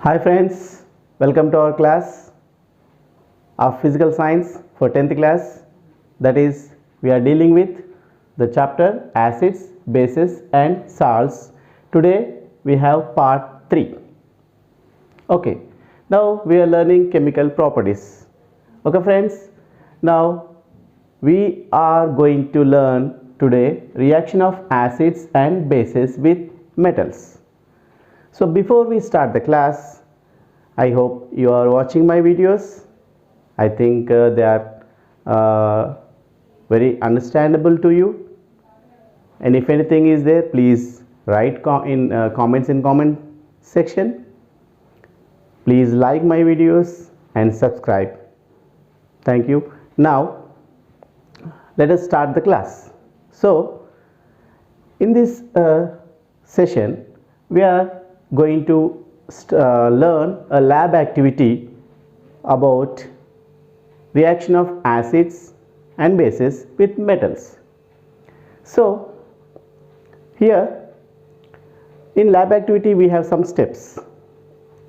Hi friends, welcome to our class of physical science for 10th class. That is, we are dealing with the chapter acids, bases and salts. Today we have part 3. Okay, now we are learning chemical properties. Okay friends, now we are going to learn today reaction of acids and bases with metals. So before we start the class, I hope you are watching my videos. I think they are very understandable to you. And if anything is there, please write comments in comment section. Please like my videos and subscribe. Thank you. Now let us start the class. So in this session, we are going to learn a lab activity about reaction of acids and bases with metals. So here in lab activity we have some steps.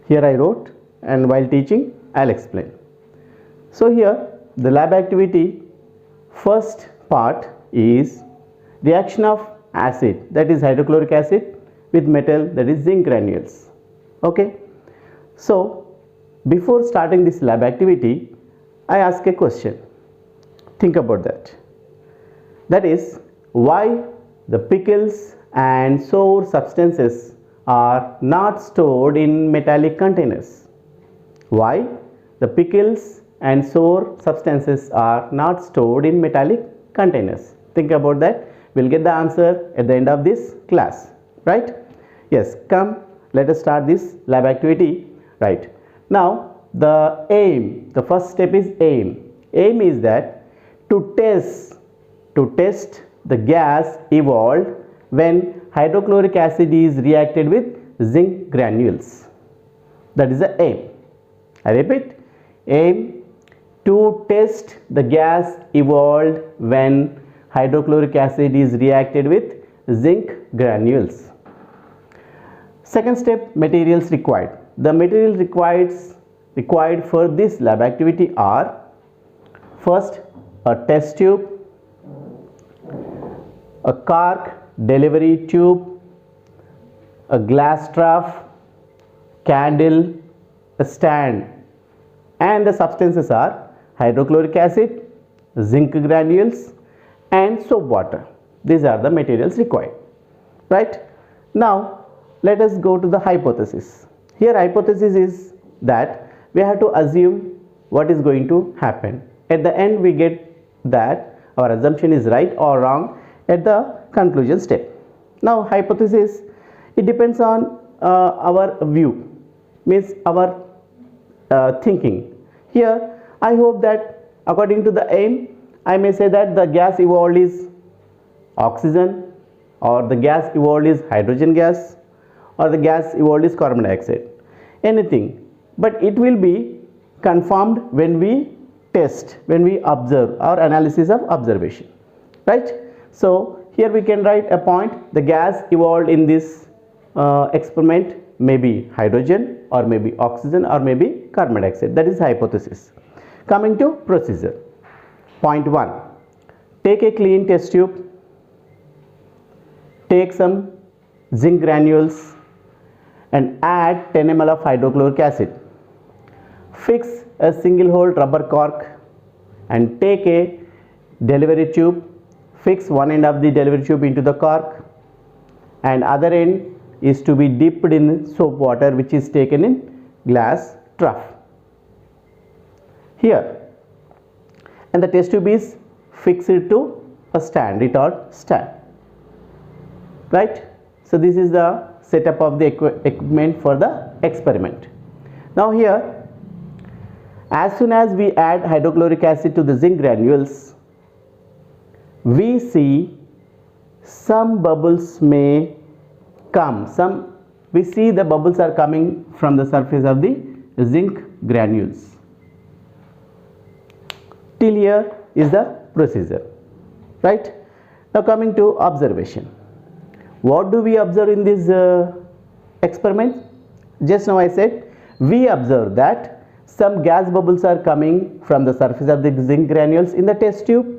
Here I wrote, and while teaching I'll explain. So here the lab activity first part is reaction of acid, that is hydrochloric acid, with metal, that is zinc granules. Okay, so before starting this lab activity, I ask a question. Think about that. That is, why the pickles and sour substances are not stored in metallic containers? Why the pickles and sour substances are not stored in metallic containers? Think about that. We'll get the answer at the end of this class, right? Yes, come, let us start this lab activity. Right now, the first step is aim. Aim is that to test the gas evolved when hydrochloric acid is reacted with zinc granules. That is the aim. I repeat, aim to test the gas evolved when hydrochloric acid is reacted with zinc granules. Second step, materials required. The materials required for this lab activity are: first, a test tube, a cork delivery tube, a glass trough, candle, a stand, and the substances are hydrochloric acid, zinc granules and soap water. These are the materials required, right? Now let us go to the hypothesis. Here hypothesis is that we have to assume what is going to happen. At the end we get that our assumption is right or wrong at the conclusion step. Now hypothesis, it depends on our view, means our thinking. Here I hope that according to the aim, I may say that the gas evolved is oxygen, or the gas evolved is hydrogen gas, or the gas evolved is carbon dioxide, anything, but it will be confirmed when we test, when we observe, our analysis of observation, right? So here we can write a point: the gas evolved in this experiment may be hydrogen, or maybe oxygen, or maybe carbon dioxide. That is hypothesis. Coming to procedure. Point 1, take a clean test tube, take some zinc granules and add 10 ml of hydrochloric acid. Fix a single hole rubber cork and take a delivery tube. Fix one end of the delivery tube into the cork, and other end is to be dipped in soap water, which is taken in glass trough. Here, and the test tube is fixed to a stand, retort stand, right? So this is the setup of the equipment for the experiment. Now here, as soon as we add hydrochloric acid to the zinc granules, we see some bubbles may come. We see the bubbles are coming from the surface of the zinc granules. Till here is the procedure, right? Now coming to observation. What do we observe in this experiment? Just now I said we observe that some gas bubbles are coming from the surface of the zinc granules in the test tube,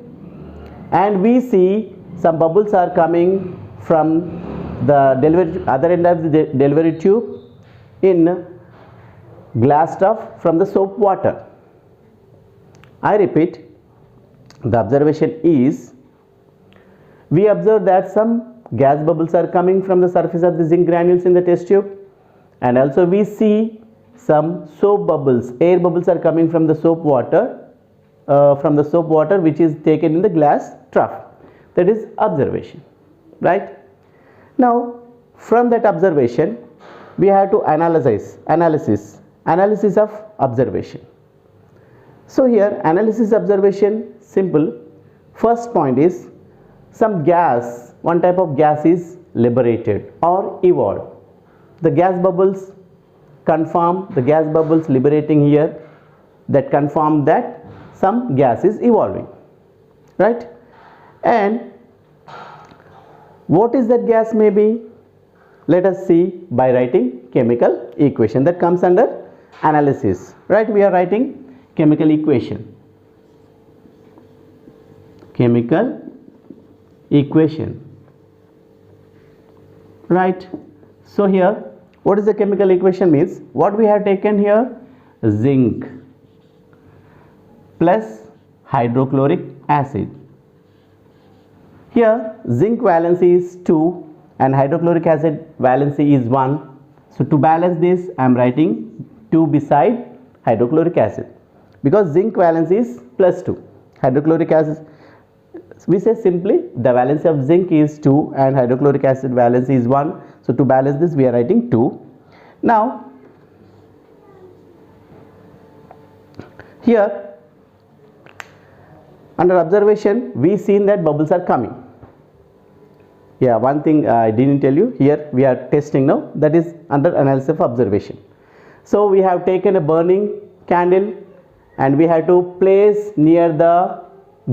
and we see some bubbles are coming from the other end of the delivery tube in glass trough from the soap water. I repeat, the observation is, we observe that some gas bubbles are coming from the surface of the zinc granules in the test tube, and also we see some soap bubbles, air bubbles are coming from the soap water which is taken in the glass trough. That is observation, right? Now from that observation we have to analysis of observation. So here analysis observation simple. First point is, some gas, one type of gas is liberated or evolved. The gas bubbles confirm, the gas bubbles liberating here, that confirm that some gas is evolving, right? And what is that gas may be? Let us see by writing chemical equation that comes under analysis, right? We are writing chemical equation. Right? So here, what is the chemical equation means? What we have taken here? Zinc plus hydrochloric acid. Here zinc valency is 2 and hydrochloric acid valency is 1. So to balance this, I am writing 2 beside hydrochloric acid, because zinc valency is plus 2, hydrochloric acid, we say simply the valency of zinc is 2 and hydrochloric acid valency is 1. So to balance this we are writing 2. Now here under observation we seen that bubbles are coming. Yeah, one thing I didn't tell you, here we are testing now, that is under analysis of observation. So we have taken a burning candle and we have to place near the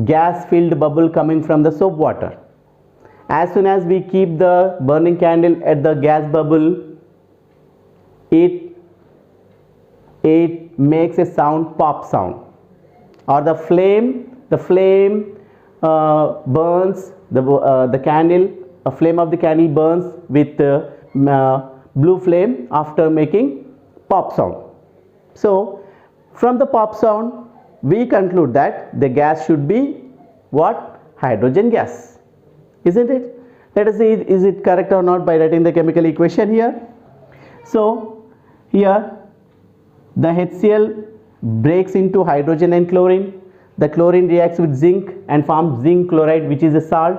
gas filled bubble coming from the soap water. As soon as we keep the burning candle at the gas bubble, it makes a sound, pop sound, or the flame burns, the candle, a flame of the candle burns with blue flame after making pop sound. So from the pop sound we conclude that the gas should be what? Hydrogen gas, isn't it? Let us see, is it correct or not by writing the chemical equation here. So here the HCl breaks into hydrogen and chlorine. The chlorine reacts with zinc and forms zinc chloride, which is a salt,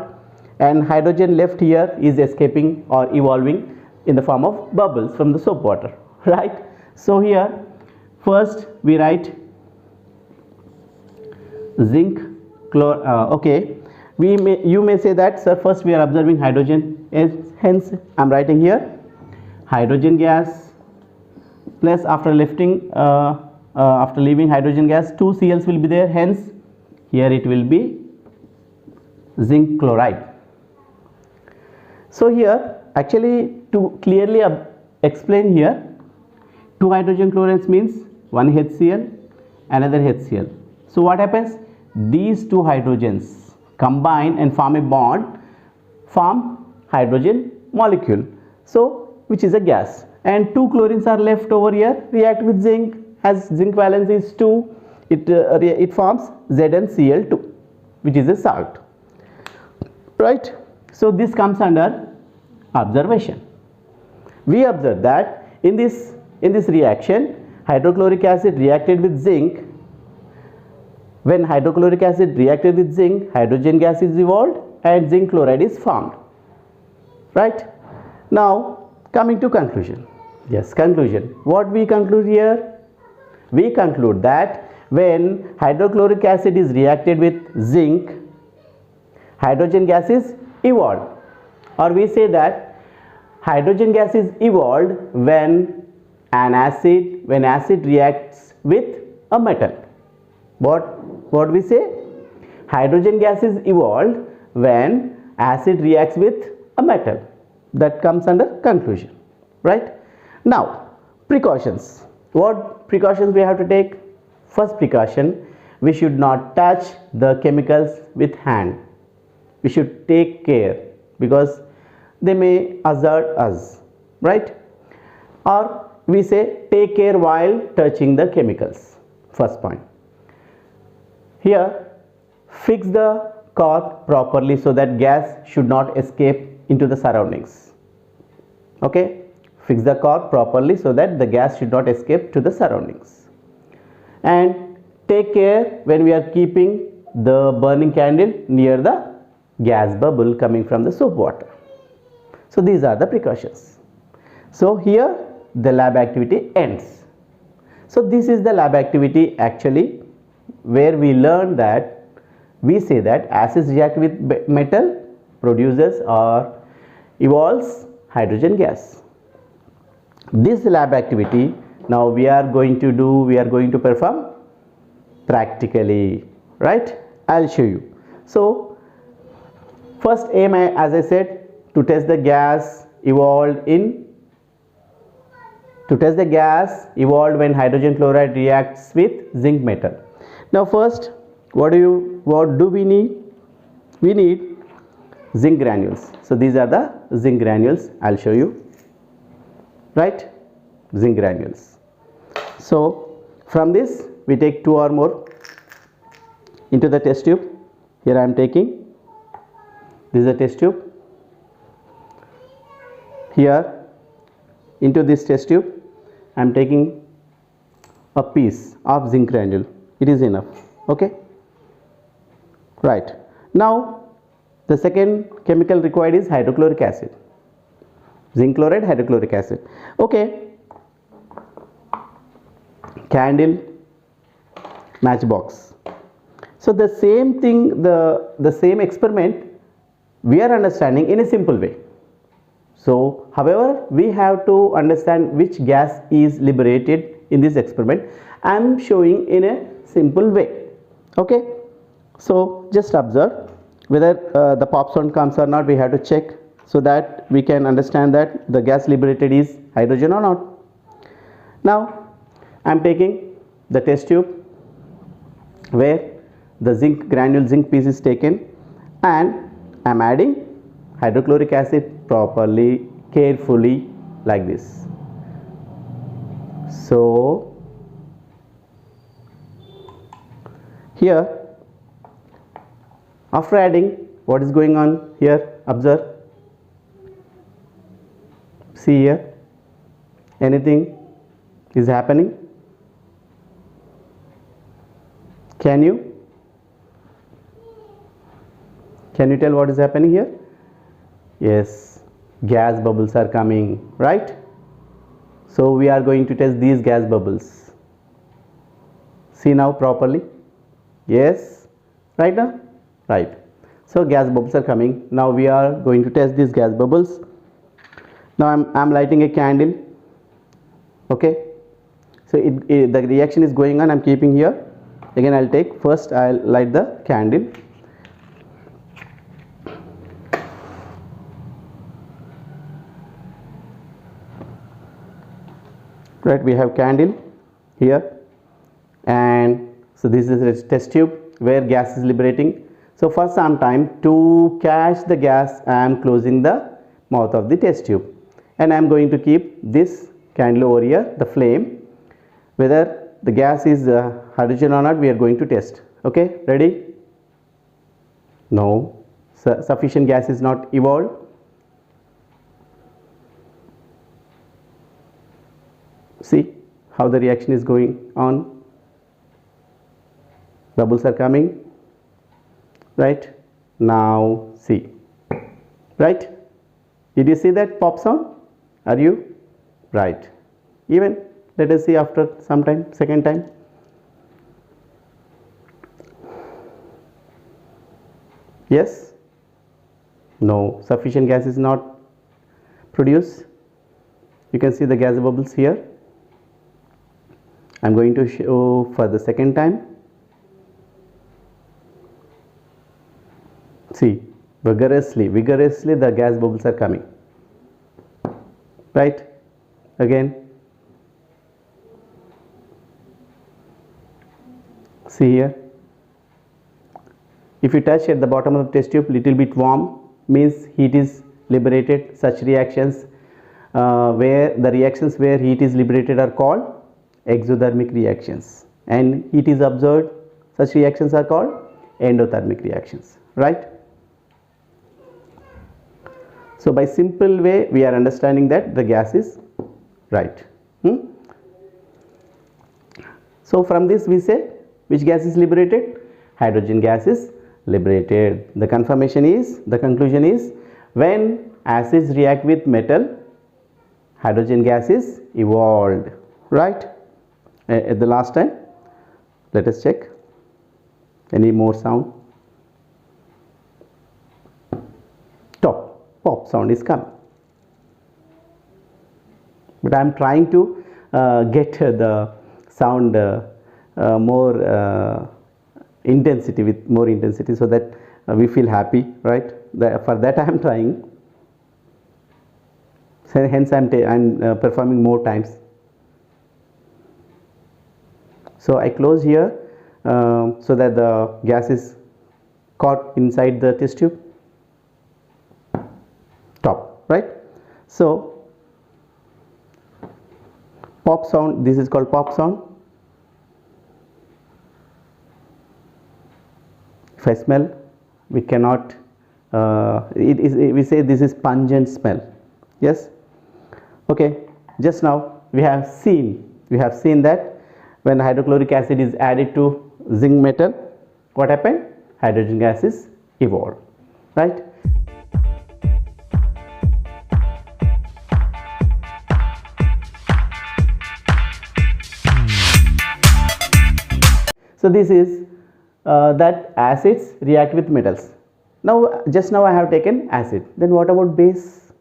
and hydrogen left here is escaping or evolving in the form of bubbles from the soap water, right? So here first we write zinc okay, you may say that, sir, first we are observing hydrogen, hence I am writing here hydrogen gas plus after leaving hydrogen gas 2 Cl's will be there, hence here it will be zinc chloride. So here actually to clearly explain here, 2 hydrogen chlorides means 1 HCl, another HCl. So what happens? These 2 hydrogens combine and form a bond, form hydrogen molecule, so which is a gas, and 2 chlorines are left over here, react with zinc. As zinc valency is 2, it forms ZnCl2, which is a salt, right? So this comes under observation. We observe that in this reaction hydrochloric acid reacted with zinc. When hydrochloric acid reacted with zinc, hydrogen gas is evolved and zinc chloride is formed, right? Now coming to conclusion. Yes, conclusion. What we conclude here? We conclude that when hydrochloric acid is reacted with zinc, hydrogen gas is evolved, or we say that hydrogen gas is evolved when acid reacts with a metal. What we say? Hydrogen gas is evolved when acid reacts with a metal. That comes under conclusion, right? Now precautions. What precautions we have to take? First precaution, we should not touch the chemicals with hand. We should take care because they may hazard us, right? Or we say take care while touching the chemicals. First point. Here, fix the cork properly so that gas should not escape into the surroundings. Okay, fix the cork properly so that the gas should not escape to the surroundings. And take care when we are keeping the burning candle near the gas bubble coming from the soap water. So these are the precautions. So here the lab activity ends. So this is the lab activity actually, where we learn that we say that acids react with metal, produces or evolves hydrogen gas. This lab activity now we are going to perform practically, right? I'll show you. So first aim, as I said, to test the gas evolved when hydrogen chloride reacts with zinc metal. Now first, what do we need? We need zinc granules. So these are the zinc granules. I'll show you, right? Zinc granules. So from this we take 2 or more into the test tube. Here I am taking, this is a test tube. Here into this test tube I am taking a piece of zinc granule. It is enough. Okay, right. Now the second chemical required is hydrochloric acid. Zinc chloride, hydrochloric acid. Okay, candle, matchbox. So the same thing, the same experiment we are understanding in a simple way. So however, we have to understand which gas is liberated in this experiment. I am showing in a simple way. Okay, so just observe whether the pop sound comes or not. We have to check so that we can understand that the gas liberated is hydrogen or not. Now I am taking the test tube where the zinc granule, zinc piece is taken, and I am adding hydrochloric acid properly, carefully, like this. So here, after adding, what is going on here? Observe. See here, anything is happening? Can you tell what is happening here? Yes, gas bubbles are coming, right? So we are going to test these gas bubbles. See now properly. Yes, right now, right. So gas bubbles are coming. Now we are going to test these gas bubbles. Now I'm lighting a candle. Okay, so the reaction is going on. I'm keeping here. Again I'll take, first I'll light the candle. Right, we have candle here, and so this is a test tube where gas is liberating. So for some time, to catch the gas, I am closing the mouth of the test tube, and I am going to keep this candle over here, the flame. Whether the gas is hydrogen or not, we are going to test. Okay, ready? No, sufficient gas is not evolved. See how the reaction is going on. Bubbles are coming, right? Now see, right? Did you see that pop sound? Are you right? Even let us see after some time, second time. Yes? No, sufficient gas is not produced. You can see the gas bubbles here. I am going to show for the second time. See, vigorously the gas bubbles are coming, right? Again, See here, if you touch at the bottom of the test tube little bit warm, means heat is liberated. Such reactions where the reactions where heat is liberated are called exothermic reactions, and heat is absorbed, such reactions are called endothermic reactions, right? So by simple way we are understanding that the gas is right. So from this we say which gas is liberated? Hydrogen gas is liberated. The conclusion is when acids react with metal, hydrogen gas is evolved, right? At the last time, let us check any more sound. Pop sound is coming, but I am trying to get the sound more intensity, with more intensity, so that we feel happy, right? For that I am trying, so hence I am performing more times. So I close here so that the gas is caught inside the test tube top, right? So pop sound, this is called pop sound. If I smell, we cannot we say this is pungent smell. Yes, okay. Just now we have seen that when hydrochloric acid is added to zinc metal, what happened? Hydrogen gas is evolved, right? So this is that acids react with metals. Now just now I have taken acid, then what about base?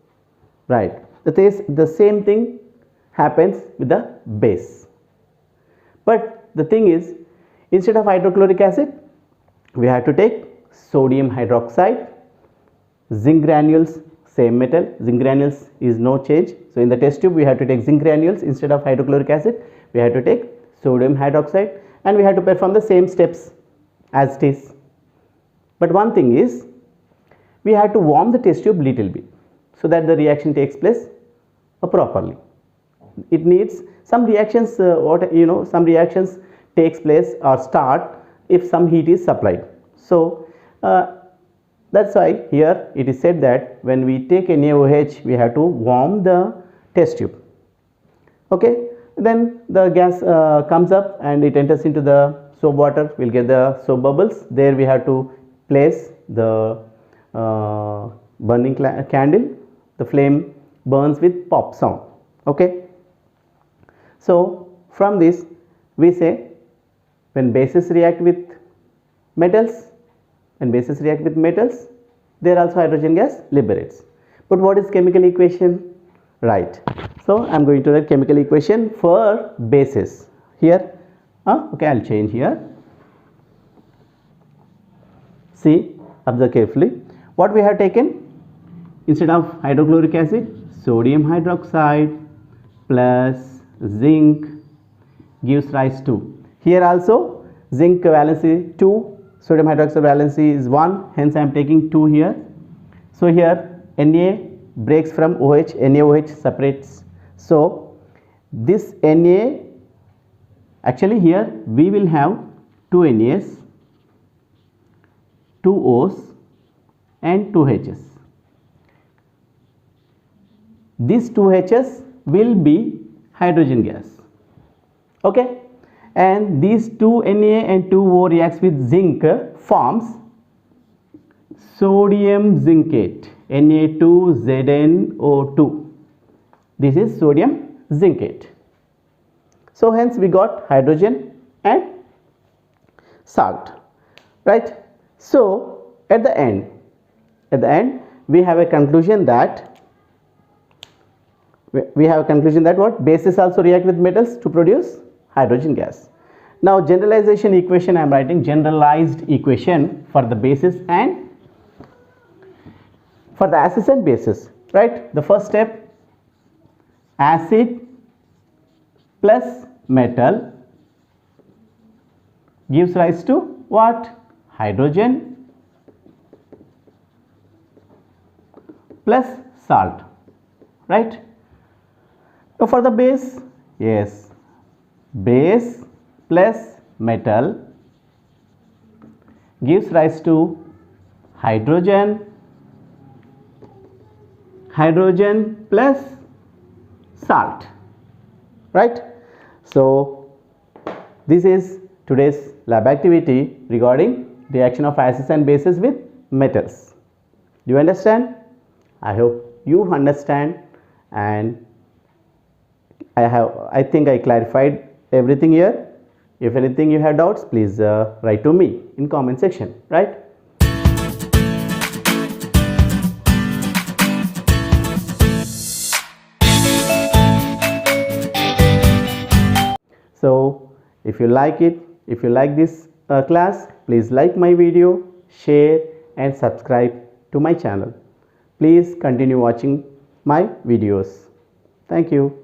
Right, the same thing happens with the base, but the thing is, instead of hydrochloric acid we have to take sodium hydroxide, zinc granules, same metal, zinc granules is no change. So in the test tube we have to take zinc granules instead of hydrochloric acid, we have to take sodium hydroxide, and we have to perform the same steps as it is. But one thing is, we have to warm the test tube little bit so that the reaction takes place properly. It needs some reactions, some reactions takes place or start if some heat is supplied. So that's why here it is said that when we take NaOH we have to warm the test tube. Okay, then the gas comes up and it enters into the soap water, we will get the soap bubbles. There we have to place the burning candle, the flame burns with pop sound. Okay, so from this we say when bases react with metals, there also hydrogen gas liberates. But what is chemical equation? Right, so I am going to write chemical equation for bases here. Okay, I will change here. See, observe carefully. What we have taken? Instead of hydrochloric acid, sodium hydroxide plus zinc gives rise to. Here also zinc valency 2, sodium hydroxide valency is 1, hence I am taking 2 here. So here Na breaks from OH, NaOH separates. So this Na, actually here we will have 2 Nas, 2 O's and 2 H's. These 2 H's will be hydrogen gas. Okay, and these 2 Na and 2 O reacts with zinc forms sodium zincate, Na2ZnO2. This is sodium zincate. So hence we got hydrogen and salt, right? So at the end we have a conclusion that what? Bases also react with metals to produce hydrogen gas. Now generalization equation I am writing, generalized equation for the bases and for the acids and bases, right? The first step, acid plus metal gives rise to what? Hydrogen plus salt, right? Now for the base, yes, base plus metal gives rise to hydrogen plus salt, right? So this is today's lab activity regarding reaction of acids and bases with metals. Do you understand? I hope you understand, and I think I clarified everything here. If anything you have doubts, please write to me in comment section, right? So if you like this class, please like my video, share and subscribe to my channel. Please continue watching my videos. Thank you.